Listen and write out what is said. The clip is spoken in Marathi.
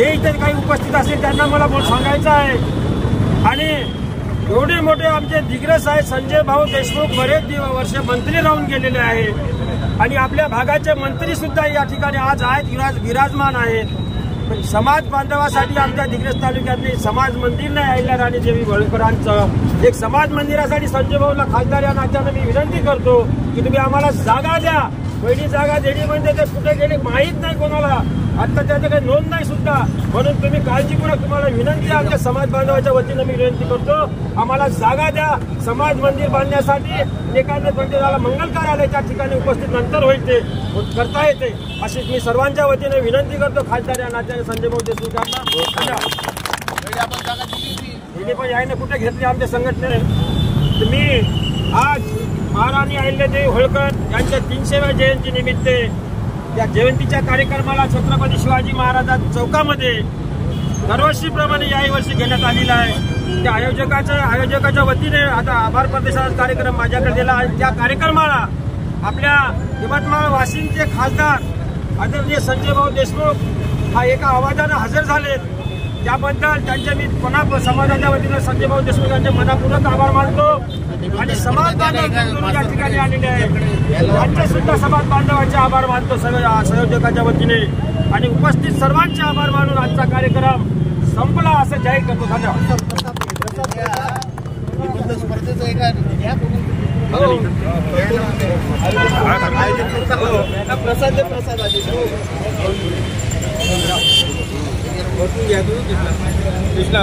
जे इथे काही उपस्थित असेल त्यांना मला सांगायचं आहे। आणि एवढे मोठे आमचे दिग्रस आहेत संजय भाऊ देशमुख, बरेच वर्ष मंत्री राहून गेलेले आहे आणि आपल्या भागाचे मंत्री सुद्धा या ठिकाणी आज आहेत, विराजमान आहेत। समाज बांधवासाठी आमच्या दिग्रस तालुक्यातले समाज मंदिर नाही अहिल्याराणी देवी होळकरांचं एक समाज मंदिरासाठी संजय भाऊला खासदार या नात्याने मी विनंती करतो की तुम्ही आम्हाला जागा द्या। पहिली जागा देणी म्हणजे ते कुठे गेले माहीत नाही कोणाला, आता त्याचं काही नोंद नाही सुद्धा, म्हणून तुम्ही काळजीपूर्वक तुम्हाला विनंती आहे आमच्या समाज बांधवाच्या वतीनं मी विनंती करतो आम्हाला जागा द्या समाज मंदिर बांधण्यासाठी। एखाद्या पंडिताला मंगल कार्यालय त्या ठिकाणी उपस्थित नंतर होईल ते करता येते अशी मी सर्वांच्या वतीने विनंती करतो खासदार या नात्याने संजय भाऊ देशमुख यांना। पण याने कुठे घेतली आमच्या संघटनेने। मी आज महाराणी अहिल्यादेवी होळकर यांच्या 300व्या जयंती निमित्त या जयंतीच्या कार्यक्रमाला छत्रपती शिवाजी महाराज चौकामध्ये दरवर्षीप्रमाणे याही वर्षी घेण्यात आलेला आहे। त्या आयोजकाच्या वतीने आता आभार प्रदर्शनाचा कार्यक्रम माझ्याकडे दिला आहे। त्या कार्यक्रमाला आपल्या यवतमाळ वाशिमचे खासदार आदरणीय संजय भाऊ देशमुख हा एका आवाजाने हजर झाले, त्याबद्दल त्यांचे मी पुन्हा समाजाच्या वतीने संजय भाऊ देशमुख यांचे मनापूर्वक आभार मानतो। आणि समाज बांधव या ठिकाणी आलेले आहे त्यांचे सुद्धा समाज बांधवांचे आभार मानतो संयोजकाच्या वतीने आणि उपस्थित सर्वांचे आभार मानून आजचा कार्यक्रम संपला असं जाहीर करतो। धन्यवाद। प्रसाद आधी कृष्णा